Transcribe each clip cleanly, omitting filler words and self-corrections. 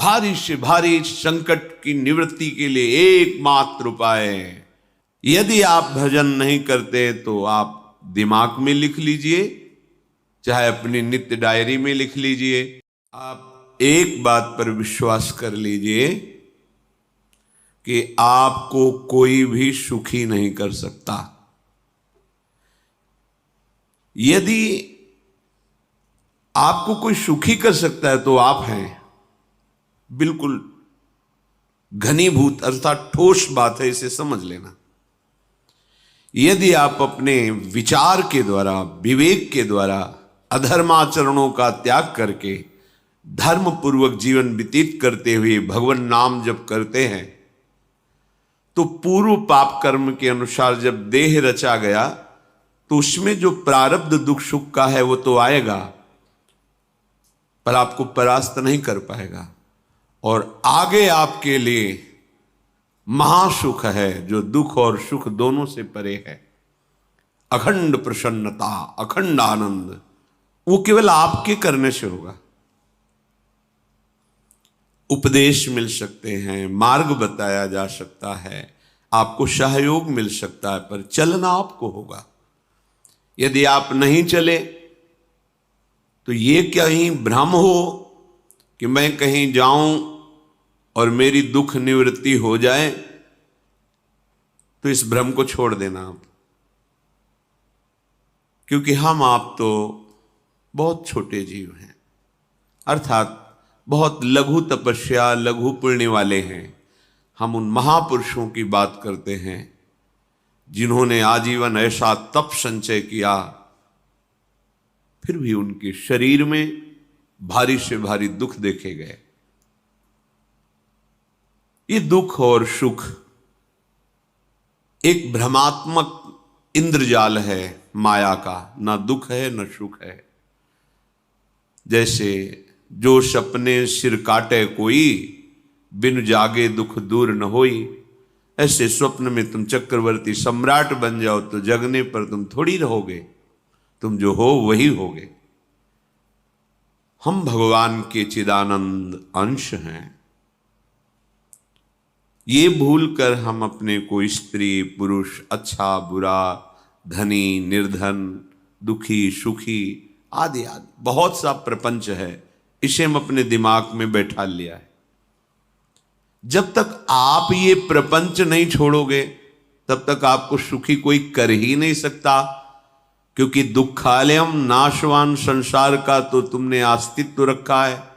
भारी से भारी संकट की निवृत्ति के लिए एकमात्र उपाय है। यदि आप भजन नहीं करते तो आप दिमाग में लिख लीजिए, चाहे अपनी नित्य डायरी में लिख लीजिए। आप एक बात पर विश्वास कर लीजिए कि आपको कोई भी सुखी नहीं कर सकता। यदि आपको कोई सुखी कर सकता है तो आप हैं। बिल्कुल घनीभूत अर्थात ठोस बात है, इसे समझ लेना। यदि आप अपने विचार के द्वारा, विवेक के द्वारा अधर्माचरणों का त्याग करके धर्म पूर्वक जीवन व्यतीत करते हुए भगवान नाम जप करते हैं, तो पूर्व पाप कर्म के अनुसार जब देह रचा गया तो उसमें जो प्रारब्ध दुख सुख का है वो तो आएगा, पर आपको परास्त नहीं कर पाएगा। और आगे आपके लिए महासुख है जो दुख और सुख दोनों से परे है। अखंड प्रसन्नता, अखंड आनंद, वो केवल आपके करने से होगा। उपदेश मिल सकते हैं, मार्ग बताया जा सकता है, आपको सहयोग मिल सकता है, पर चलना आपको होगा। यदि आप नहीं चले तो ये कहीं भ्रम हो कि मैं कहीं जाऊं और मेरी दुख निवृत्ति हो जाए, तो इस भ्रम को छोड़ देना आप। क्योंकि हम आप तो बहुत छोटे जीव हैं, अर्थात बहुत लघु तपस्या, लघु पुण्य वाले हैं। हम उन महापुरुषों की बात करते हैं जिन्होंने आजीवन ऐसा तप संचय किया, फिर भी उनके शरीर में भारी से भारी दुख देखे गए। ये दुख और सुख एक भ्रमात्मक इंद्रजाल है माया का, ना दुख है न सुख है। जैसे जो सपने सिर काटे कोई, बिन जागे दुख दूर न होई। ऐसे स्वप्न में तुम चक्रवर्ती सम्राट बन जाओ तो जगने पर तुम थोड़ी रहोगे, तुम जो हो वही होगे। हम भगवान के चिदानंद अंश हैं। ये भूल कर हम अपने को स्त्री पुरुष, अच्छा बुरा, धनी निर्धन, दुखी सुखी आदि आदि बहुत सा प्रपंच है, इसे हम अपने दिमाग में बैठा लिया है। जब तक आप ये प्रपंच नहीं छोड़ोगे तब तक आपको सुखी कोई कर ही नहीं सकता, क्योंकि दुखालयम नाशवान संसार का तो तुमने अस्तित्व रखा है।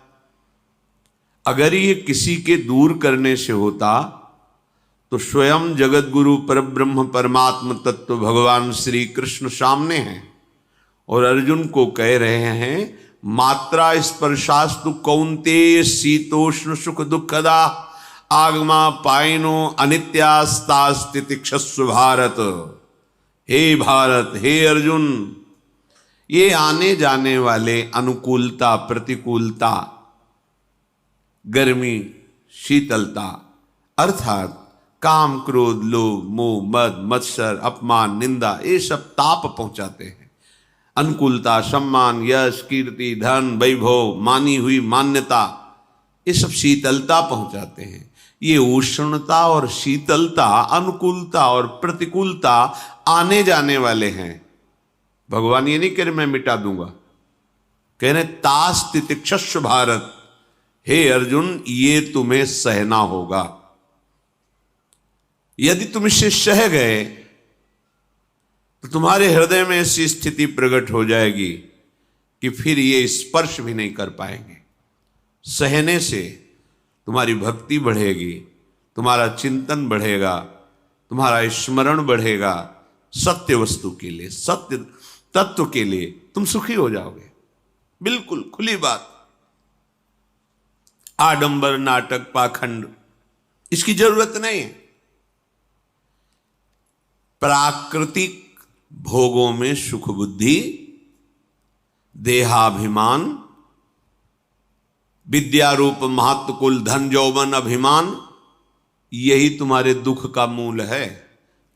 अगर ये किसी के दूर करने से होता तो स्वयं जगत गुरु परब्रह्म परमात्म तत्व भगवान श्री कृष्ण सामने हैं और अर्जुन को कह रहे हैं, मात्रा स्पर्शास्तु कौन्तेय शीतोष्ण सुख दुखदा आगमा पायनो अनित्यास्तास्तितिक्षस्व भारत। हे भारत, हे अर्जुन, ये आने जाने वाले अनुकूलता प्रतिकूलता, गर्मी शीतलता, अर्थात काम क्रोध लोभ मोह मद मत्सर अपमान निंदा, ये सब ताप पहुंचाते हैं। अनुकूलता सम्मान यश कीर्ति धन वैभव मानी हुई मान्यता, ये सब शीतलता पहुंचाते हैं। ये उष्णता और शीतलता, अनुकूलता और प्रतिकूलता आने जाने वाले हैं। भगवान ये नहीं कह रहे मैं मिटा दूंगा, कह रहे तास तितिक्षस्व भारत। हे अर्जुन, ये तुम्हें सहना होगा। यदि तुम इसे सह गए तो तुम्हारे हृदय में ऐसी स्थिति प्रकट हो जाएगी कि फिर ये स्पर्श भी नहीं कर पाएंगे। सहने से तुम्हारी भक्ति बढ़ेगी, तुम्हारा चिंतन बढ़ेगा, तुम्हारा स्मरण बढ़ेगा, सत्य वस्तु के लिए, सत्य तत्व के लिए तुम सुखी हो जाओगे। बिल्कुल खुली बात। आडंबर नाटक पाखंड इसकी जरूरत नहीं है। प्राकृतिक भोगों में सुख बुद्धि, देहाभिमान, विद्यारूप महत्व कुल धन यौवन अभिमान, यही तुम्हारे दुख का मूल है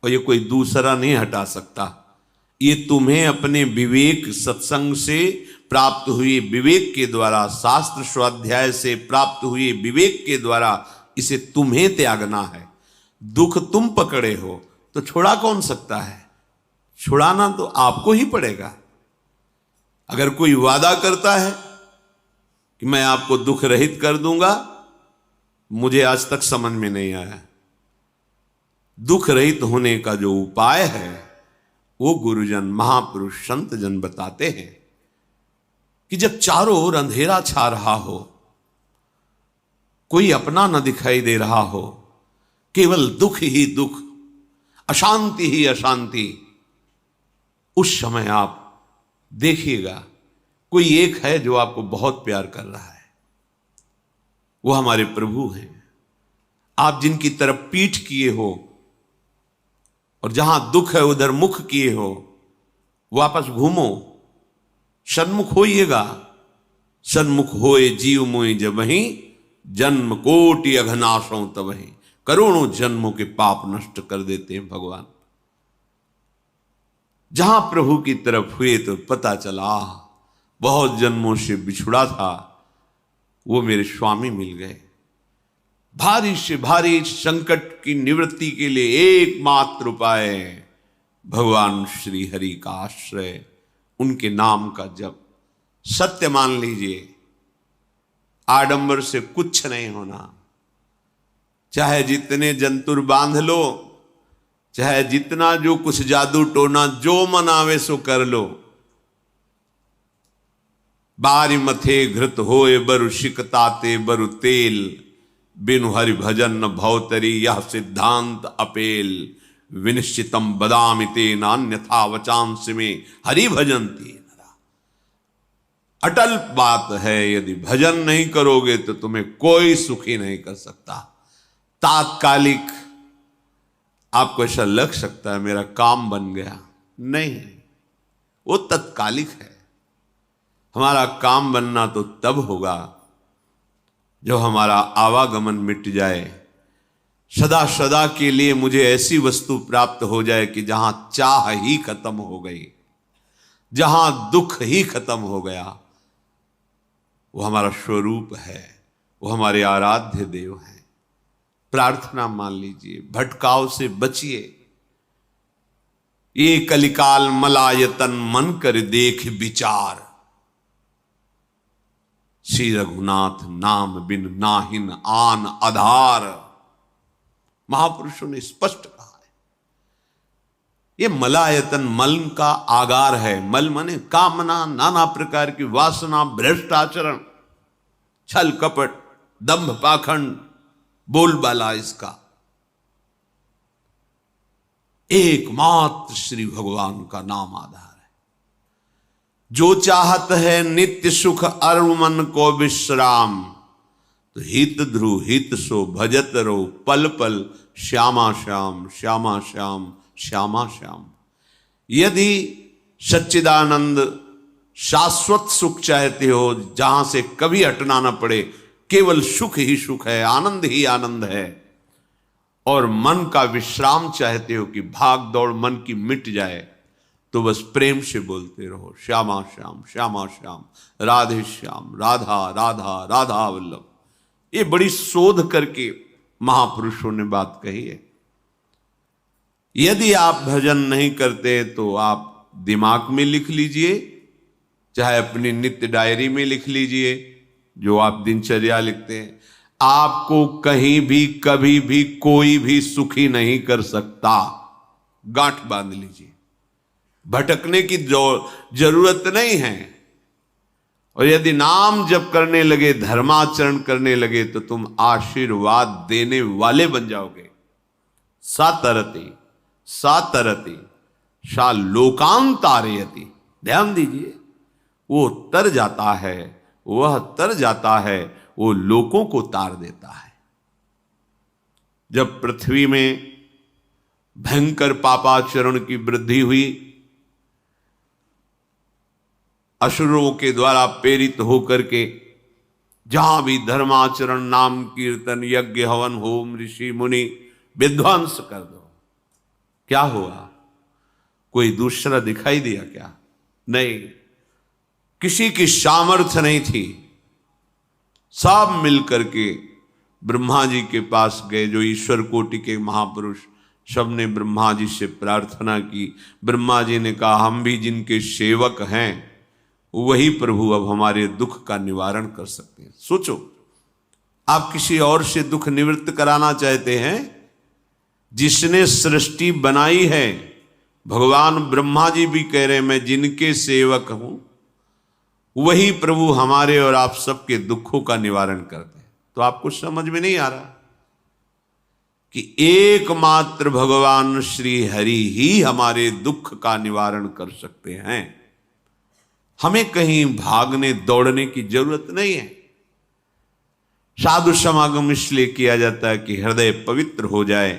और ये कोई दूसरा नहीं हटा सकता। ये तुम्हें अपने विवेक सत्संग से प्राप्त हुए विवेक के द्वारा, शास्त्र स्वाध्याय से प्राप्त हुए विवेक के द्वारा इसे तुम्हें त्यागना है। दुख तुम पकड़े हो तो छुड़ा कौन सकता है? छुड़ाना तो आपको ही पड़ेगा। अगर कोई वादा करता है कि मैं आपको दुख रहित कर दूंगा, मुझे आज तक समझ में नहीं आया। दुख रहित होने का जो उपाय है वो गुरुजन, महापुरुष, संत जन बताते हैं कि जब चारों ओर अंधेरा छा रहा हो, कोई अपना न दिखाई दे रहा हो, केवल दुख ही दुख, अशांति ही अशांति, उस समय आप देखिएगा कोई एक है जो आपको बहुत प्यार कर रहा है। वो हमारे प्रभु हैं। आप जिनकी तरफ पीठ किए हो और जहां दुख है उधर मुख किए हो, वापस घूमो, सन्मुख होइएगा। सन्मुख होए जीव मोहि जब वहीं, जन्म कोटि अघनाशों तब वहीं। करोड़ों जन्मों के पाप नष्ट कर देते हैं भगवान। जहां प्रभु की तरफ हुए तो पता चला बहुत जन्मों से बिछुड़ा था, वो मेरे स्वामी मिल गए। भारी से भारी संकट की निवृत्ति के लिए एकमात्र उपाय भगवान श्री हरि का आश्रय, उनके नाम का जप। सत्य मान लीजिए, आडंबर से कुछ नहीं होना। चाहे जितने जंतुर बांध लो, चाहे जितना जो कुछ जादू टोना जो मन आवे सो कर लो, बारी मथे घृत होए बरु शिकताते बरु तेल, बिनु हरि भजन न भवतरी यह सिद्धांत अपेल। विनिश्चितम बदामि तेन अन्यथा वचांस में हरि भजन्ति नरा। अटल बात है, यदि भजन नहीं करोगे तो तुम्हें कोई सुखी नहीं कर सकता। तात्कालिक आपको ऐसा लग सकता है मेरा काम बन गया, नहीं, वो तत्कालिक है। हमारा काम बनना तो तब होगा जब हमारा आवागमन मिट जाए, सदा सदा के लिए मुझे ऐसी वस्तु प्राप्त हो जाए कि जहां चाह ही खत्म हो गई, जहां दुख ही खत्म हो गया। वो हमारा स्वरूप है, वो हमारे आराध्य देव हैं। प्रार्थना मान लीजिए, भटकाव से बचिए। ये कलिकाल मलायतन मन कर देख विचार, श्री रघुनाथ नाम बिन नाहिन आन आधार। महापुरुषों ने स्पष्ट कहा है। ये मलायतन मल का आगार है। मल माने कामना, नाना प्रकार की वासना, भ्रष्ट आचरण, छल कपट, दंभ पाखंड, बोलबाला, इसका एकमात्र श्री भगवान का नाम आधार है। जो चाहत है नित्य सुख अरु मन को विश्राम, तो हित ध्रुव हित सो भजत रहो पल पल श्यामा श्याम श्यामा श्याम श्यामा श्याम। यदि सच्चिदानंद शाश्वत सुख चाहते हो, जहां से कभी हटना ना पड़े, केवल सुख ही सुख है, आनंद ही आनंद है, और मन का विश्राम चाहते हो कि भाग दौड़ मन की मिट जाए, तो बस प्रेम से बोलते रहो श्यामा श्याम श्यामा श्याम, राधे श्याम, राधा राधा राधा वल्लभ। ये बड़ी शोध करके महापुरुषों ने बात कही है। यदि आप भजन नहीं करते तो आप दिमाग में लिख लीजिए, चाहे अपनी नित्य डायरी में लिख लीजिए, जो आप दिनचर्या लिखते हैं। आपको कहीं भी कभी भी कोई भी सुखी नहीं कर सकता। गांठ बांध लीजिए, भटकने की जरूरत नहीं है। और यदि नाम जप करने लगे, धर्माचरण करने लगे, तो तुम आशीर्वाद देने वाले बन जाओगे। सातरति सातरति सा लोकांतारयति। ध्यान दीजिए, वो तर जाता है, वह तर जाता है, वो लोकों को तार देता है। जब पृथ्वी में भयंकर पापाचरण की वृद्धि हुई, असुरों के द्वारा प्रेरित होकर के जहां भी धर्माचरण, नाम कीर्तन, यज्ञ, हवन, होम, ऋषि मुनि विध्वंस कर दो, क्या हुआ? कोई दूसरा दिखाई दिया क्या? नहीं। किसी की सामर्थ्य नहीं थी। सब मिलकर के ब्रह्मा जी के पास गए, जो ईश्वर कोटि के महापुरुष, सबने ब्रह्मा जी से प्रार्थना की। ब्रह्मा जी ने कहा, हम भी जिनके सेवक हैं वही प्रभु अब हमारे दुख का निवारण कर सकते हैं। सोचो, आप किसी और से दुख निवृत्त कराना चाहते हैं? जिसने सृष्टि बनाई है, भगवान ब्रह्मा जी भी कह रहे हैं मैं जिनके सेवक हूं वही प्रभु हमारे और आप सबके दुखों का निवारण करते हैं। तो आपको समझ में नहीं आ रहा कि एकमात्र भगवान श्री हरि ही हमारे दुख का निवारण कर सकते हैं। हमें कहीं भागने दौड़ने की जरूरत नहीं है। साधु समागम इसलिए किया जाता है कि हृदय पवित्र हो जाए,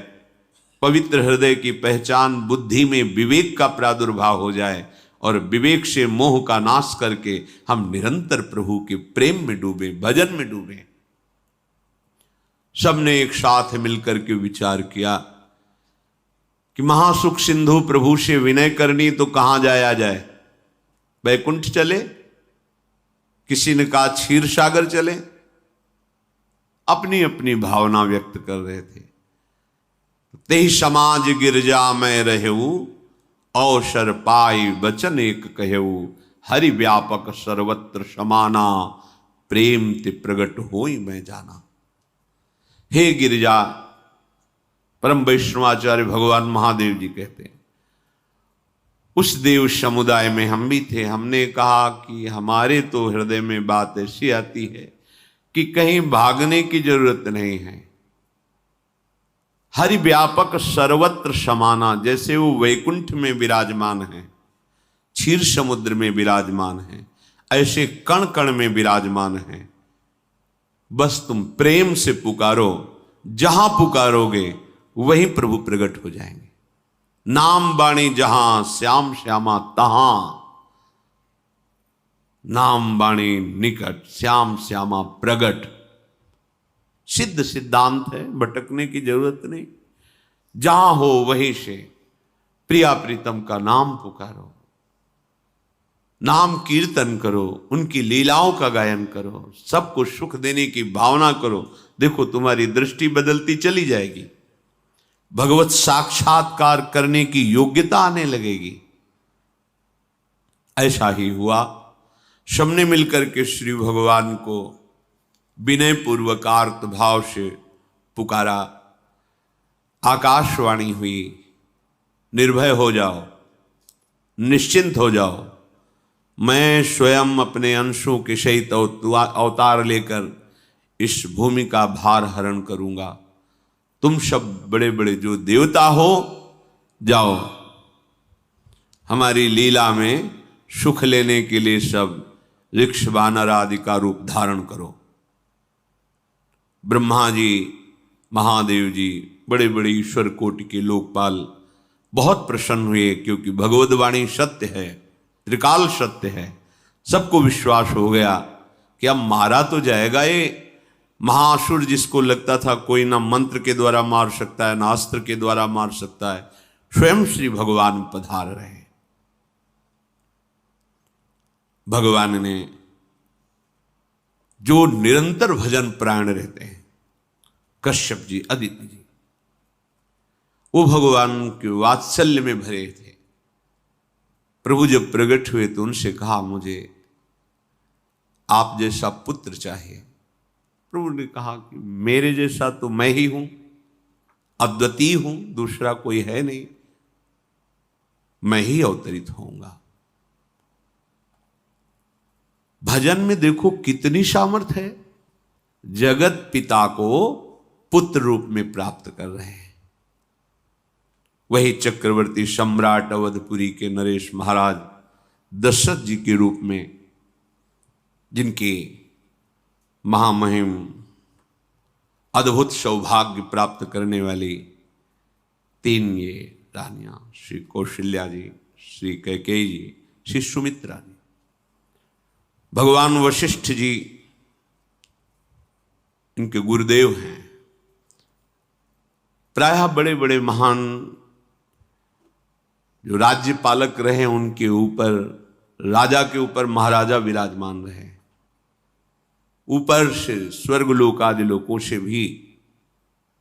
पवित्र हृदय की पहचान बुद्धि में विवेक का प्रादुर्भाव हो जाए, और विवेक से मोह का नाश करके हम निरंतर प्रभु के प्रेम में डूबे, भजन में डूबे। सबने एक साथ मिलकर के विचार किया कि महासुख सिंधु प्रभु से विनय करनी तो कहां जाया जाए? वैकुंठ चले, किसी ने कहा क्षीर सागर चले। अपनी अपनी भावना व्यक्त कर रहे थे। तेहि समाज गिरजा में रहेऊ, अवसर पाई वचन एक कहेऊ, हरि व्यापक सर्वत्र समाना, प्रेम ते प्रगट होई मैं जाना। हे गिरिजा, परम वैष्णवाचार्य भगवान महादेव जी कहते हैं, उस देव समुदाय में हम भी थे। हमने कहा कि हमारे तो हृदय में बात ऐसी आती है कि कहीं भागने की जरूरत नहीं है। हरि व्यापक सर्वत्र समाना, जैसे वो वैकुंठ में विराजमान है, क्षीर समुद्र में विराजमान है, ऐसे कण कण में विराजमान है। बस तुम प्रेम से पुकारो, जहां पुकारोगे वहीं प्रभु प्रकट हो जाएंगे। नाम बाणी जहां श्याम श्यामा तहां, नाम बाणी निकट श्याम श्यामा प्रगट। सिद्ध सिद्धांत है, भटकने की जरूरत नहीं। जहां हो वहीं से प्रिया प्रीतम का नाम पुकारो, नाम कीर्तन करो, उनकी लीलाओं का गायन करो, सबको सुख देने की भावना करो। देखो तुम्हारी दृष्टि बदलती चली जाएगी, भगवत साक्षात्कार करने की योग्यता आने लगेगी। ऐसा ही हुआ। सबने मिलकर के श्री भगवान को विनय पूर्वक आर्त भाव से पुकारा। आकाशवाणी हुई, निर्भय हो जाओ, निश्चिंत हो जाओ, मैं स्वयं अपने अंशों के सहित अवतार लेकर इस भूमि का भार हरण करूंगा। तुम सब बड़े बड़े जो देवता हो, जाओ हमारी लीला में सुख लेने के लिए सब ऋक्ष वानर आदि का रूप धारण करो। ब्रह्मा जी, महादेव जी, बड़े बड़े ईश्वर कोटि के लोकपाल बहुत प्रसन्न हुए, क्योंकि भगवद वाणी सत्य है, त्रिकाल सत्य है। सबको विश्वास हो गया कि अब मारा तो जाएगा ये महासुर, जिसको लगता था कोई ना मंत्र के द्वारा मार सकता है ना अस्त्र के द्वारा मार सकता है। स्वयं श्री भगवान पधार रहे। भगवान ने जो निरंतर भजन प्राण रहते हैं, कश्यप जी, अदिति जी, वो भगवान के वात्सल्य में भरे थे। प्रभु जब प्रकट हुए तो उनसे कहा, मुझे आप जैसा पुत्र चाहिए। प्रभु ने कहा कि मेरे जैसा तो मैं ही हूं, अद्वितीय हूं, दूसरा कोई है नहीं, मैं ही अवतरित होऊंगा। भजन में देखो कितनी सामर्थ्य है। जगत पिता को पुत्र रूप में प्राप्त कर रहे हैं। वही चक्रवर्ती सम्राट अवधपुरी के नरेश महाराज दशरथ जी के रूप में, जिनके महामहिम अद्भुत सौभाग्य प्राप्त करने वाली तीन ये रानियां, श्री कौशल्या जी, श्री कैकेयी जी, श्री सुमित्रा जी। भगवान वशिष्ठ जी इनके गुरुदेव हैं। प्रायः बड़े बड़े महान जो राज्य पालक रहे, उनके ऊपर राजा के ऊपर महाराजा विराजमान रहे, ऊपर से स्वर्गलोक आदि लोकों से भी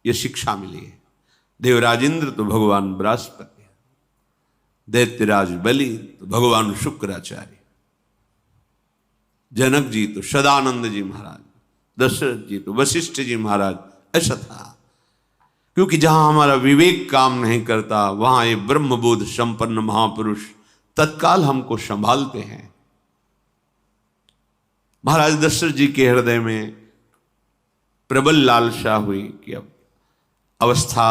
ये शिक्षा मिली है। देवराजेंद्र तो भगवान बृहस्पति, दैत्यराज बलि तो भगवान शुक्राचार्य, जनक जी तो सदानंद जी महाराज, दशरथ जी तो वशिष्ठ जी महाराज। ऐसा था, क्योंकि जहां हमारा विवेक काम नहीं करता वहां ये ब्रह्मबोध संपन्न महापुरुष तत्काल हमको संभालते हैं। महाराज दशरथ जी के हृदय में प्रबल लालसा हुई कि अब अवस्था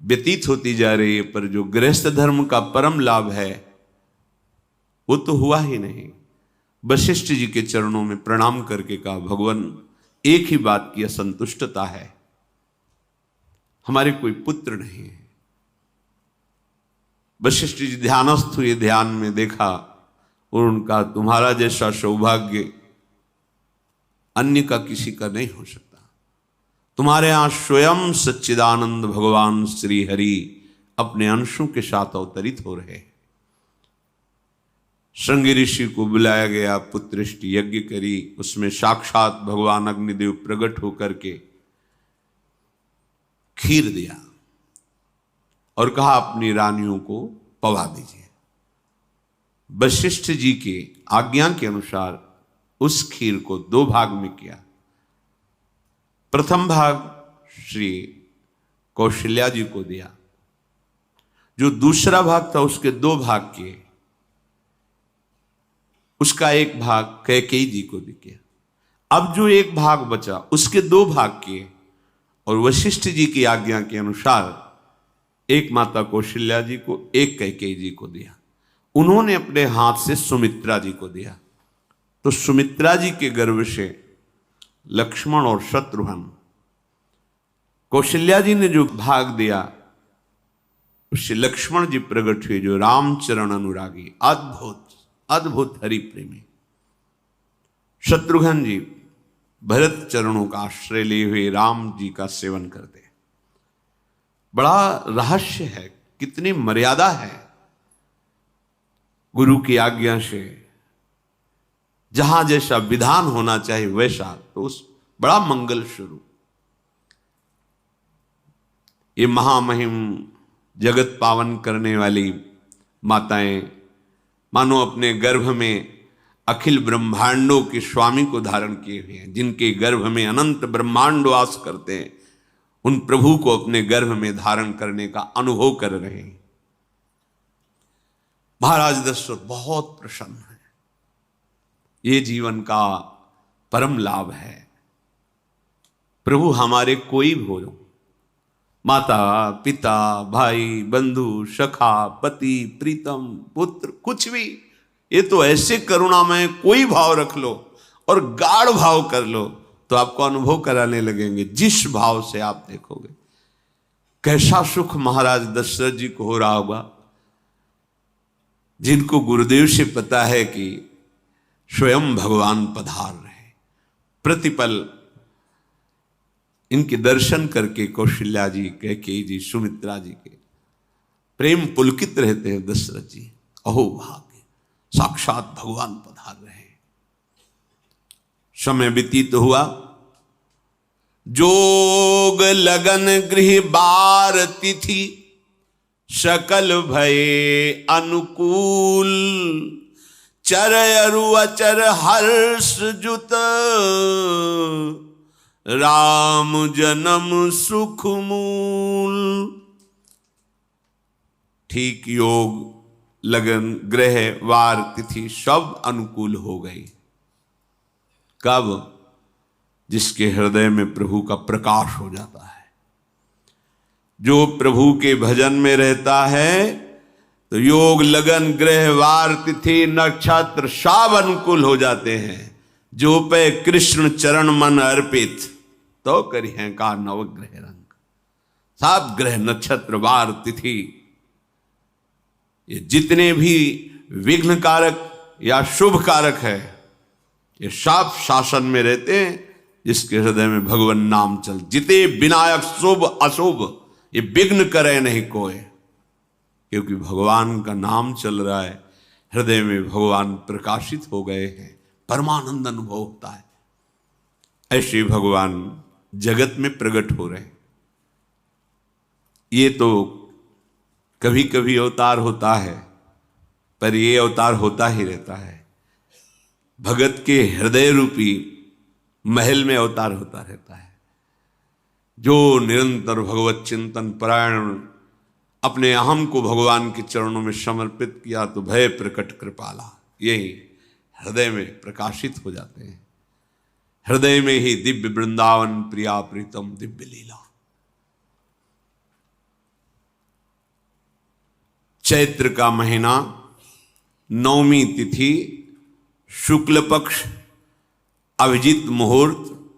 व्यतीत होती जा रही है, पर जो गृहस्थ धर्म का परम लाभ है वो तो हुआ ही नहीं। वशिष्ठ जी के चरणों में प्रणाम करके कहा, भगवान एक ही बात की असंतुष्टता है, हमारे कोई पुत्र नहीं है। वशिष्ठ जी ध्यानस्थ हुए, ध्यान में देखा और उनका, तुम्हारा जैसा सौभाग्य अन्य का किसी का नहीं हो सकता। तुम्हारे यहां स्वयं सच्चिदानंद भगवान श्री हरि अपने अंशों के साथ अवतरित हो रहे हैं। श्रृंगी ऋषि को बुलाया गया, पुत्रेष्टि यज्ञ करी, उसमें साक्षात भगवान अग्निदेव प्रकट होकर के खीर दिया और कहा अपनी रानियों को पवा दीजिए। वशिष्ठ जी के आज्ञा के अनुसार उस खीर को 2 भाग में किया। प्रथम भाग श्री कौशल्या जी को दिया, जो दूसरा भाग था उसके 2 भाग किए, उसका 1 भाग कैकेयी जी को दिया। अब जो 1 भाग बचा उसके 2 भाग किए और वशिष्ठ जी की आज्ञा के अनुसार 1 माता कौशल्या जी को, 1 कैकेयी जी को दिया। उन्होंने अपने हाथ से सुमित्रा जी को दिया, तो सुमित्रा जी के गर्भ से लक्ष्मण और शत्रुघ्न, कौशल्या जी ने जो भाग दिया उससे लक्ष्मण जी प्रकट हुए, जो रामचरण अनुरागी, अद्भुत अद्भुत हरि प्रेमी। शत्रुघ्न जी भरत चरणों का आश्रय लिए हुए राम जी का सेवन करते। बड़ा रहस्य है, कितनी मर्यादा है गुरु की आज्ञा से। जहां जैसा विधान होना चाहिए वैसा, तो उस बड़ा मंगल स्वरूप ये महामहिम जगत पावन करने वाली माताएं मानो अपने गर्भ में अखिल ब्रह्मांडों के स्वामी को धारण किए हुए हैं, जिनके गर्भ में अनंत ब्रह्मांड वास करते हैं, उन प्रभु को अपने गर्भ में धारण करने का अनुभव कर रहे हैं। महाराज दशरथ बहुत प्रसन्न है, ये जीवन का परम लाभ है। प्रभु हमारे कोई भी हो, माता पिता भाई बंधु सखा पति प्रीतम पुत्र, कुछ भी, ये तो ऐसे करुणा में कोई भाव रख लो और गाढ़ भाव कर लो तो आपको अनुभव कराने लगेंगे। जिस भाव से आप देखोगे कैसा सुख महाराज दशरथ जी को हो रहा होगा, जिनको गुरुदेव से पता है कि स्वयं भगवान पधार रहे। प्रतिपल इनके दर्शन करके कौशल्या जी, कैकेयी जी, सुमित्रा जी के प्रेम पुलकित रहते हैं। दशरथ जी, अहो भाग्य, साक्षात भगवान पधार रहे हैं। समय व्यतीत हुआ, जोग लगन गृह बार तिथि, सकल भये अनुकूल, चर अरु अचर हर्ष जुत, राम जन्म सुख मूल। ठीक योग लगन ग्रह वार तिथि सब अनुकूल हो गई। कब? जिसके हृदय में प्रभु का प्रकाश हो जाता है, जो प्रभु के भजन में रहता है, तो योग लगन ग्रह वार तिथि नक्षत्र सब अनुकूल हो जाते हैं। जो पे कृष्ण चरण मन अर्पित, तो करी है का नवग्रह रंग। सात ग्रह नक्षत्र वार तिथि, ये जितने भी विघ्न कारक या शुभ कारक है, ये सब शासन में रहते हैं जिसके हृदय में भगवान नाम चल। जिते विनायक शुभ अशुभ, ये विघ्न करे नहीं कोई। क्योंकि भगवान का नाम चल रहा है, हृदय में भगवान प्रकाशित हो गए हैं, परमानंद अनुभव होता है। ऐसे भगवान जगत में प्रकट हो रहे हैं। ये तो कभी कभी अवतार होता है, पर ये अवतार होता ही रहता है। भगत के हृदय रूपी महल में अवतार होता रहता है। जो निरंतर भगवत चिंतन परायण अपने अहम को भगवान के चरणों में समर्पित किया तो भय प्रकट कृपाला, यही हृदय में प्रकाशित हो जाते हैं। हृदय में ही दिव्य वृंदावन प्रिया प्रीतम दिव्य लीला। चैत्र का महीना, नवमी तिथि, शुक्ल पक्ष, अभिजीत मुहूर्त,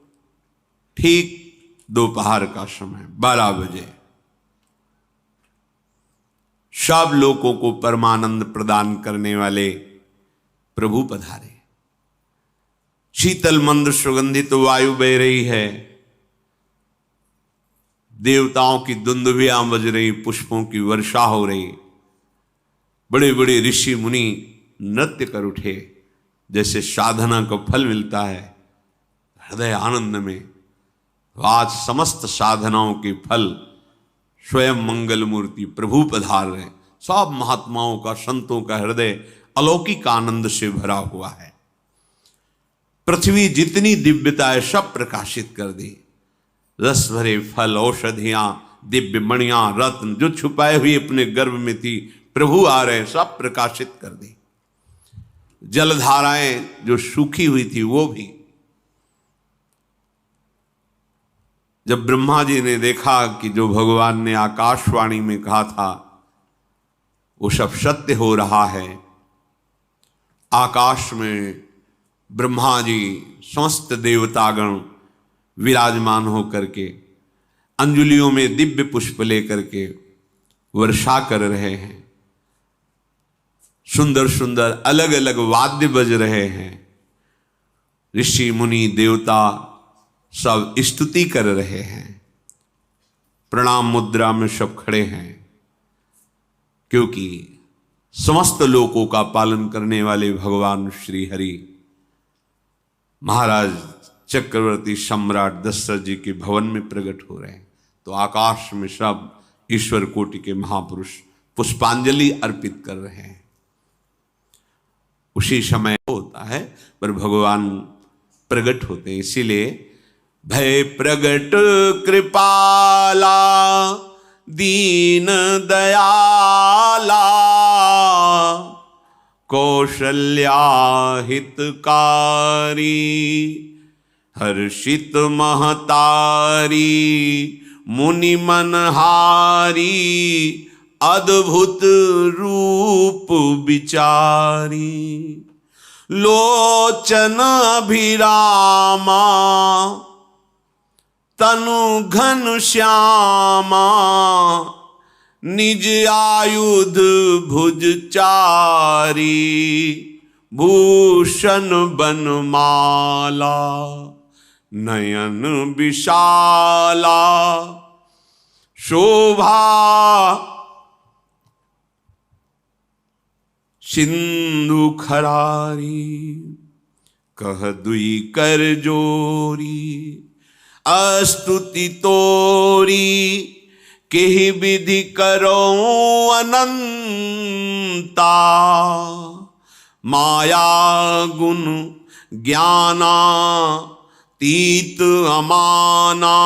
ठीक दोपहर का समय 12 बजे सब लोगों को परमानंद प्रदान करने वाले प्रभु पधारे। शीतल मंद सुगंधित वायु बह रही है, देवताओं की दुंदुभियां बज रही, पुष्पों की वर्षा हो रही, बड़े बड़े ऋषि मुनि नृत्य कर उठे। जैसे साधना का फल मिलता है हृदय आनंद में, आज समस्त साधनाओं के फल स्वयं मंगल मूर्ति प्रभु पधार रहे। सब महात्माओं का, संतों का हृदय अलौकिक आनंद से भरा हुआ है। पृथ्वी जितनी दिव्यता है सब प्रकाशित कर दी। रस भरे फल, औषधियां, दिव्य मणियां, रत्न जो छुपाए हुए अपने गर्भ में थी, प्रभु आ रहे, सब प्रकाशित कर दी। जलधाराएं जो सूखी हुई थी वो भी। जब ब्रह्मा जी ने देखा कि जो भगवान ने आकाशवाणी में कहा था वो सब सत्य हो रहा है, आकाश में ब्रह्मा जी समस्त देवतागण विराजमान होकर के अंजलियों में दिव्य पुष्प लेकर के वर्षा कर रहे हैं, सुंदर सुंदर अलग अलग वाद्य बज रहे हैं, ऋषि मुनि देवता सब स्तुति कर रहे हैं, प्रणाम मुद्रा में सब खड़े हैं। क्योंकि समस्त लोकों का पालन करने वाले भगवान श्री हरि महाराज चक्रवर्ती सम्राट दशरथ जी के भवन में प्रकट हो रहे हैं। तो आकाश में सब ईश्वर कोटि के महापुरुष पुष्पांजलि अर्पित कर रहे हैं। उसी समय होता है पर भगवान प्रकट होते हैं। इसीलिए भय प्रगट कृपाला दीन दयाला कौशल्या हितकारी हर्षित महतारी मुनि मनहारी अद्भुत रूप विचारी लोचन अभिरामा तनु घन श्यामा निज आयुध भुज चारी भूषण बनमाला नयन विशाला शोभा सिंधु खरारी कह दुई कर जोरी अस्तुति तोरी केहि विधि करो अनंता माया गुण ज्ञाना तीत अमाना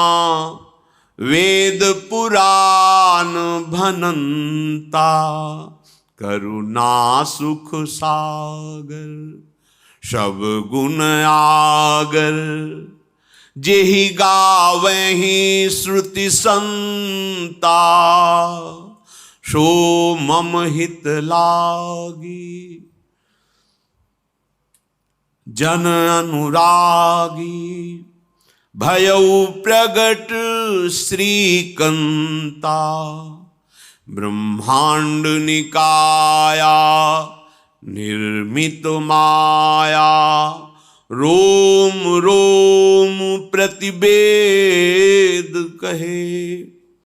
वेद पुराण भनंता करुणा सुख सागर सब गुण आगर जेहि गावहि श्रुति संता सो मम हित लागी जन अनुरागी भयउ प्रगट श्रीकंता ब्रह्मांड निकाया निर्मित माया रोम रोम प्रतिवेद कहे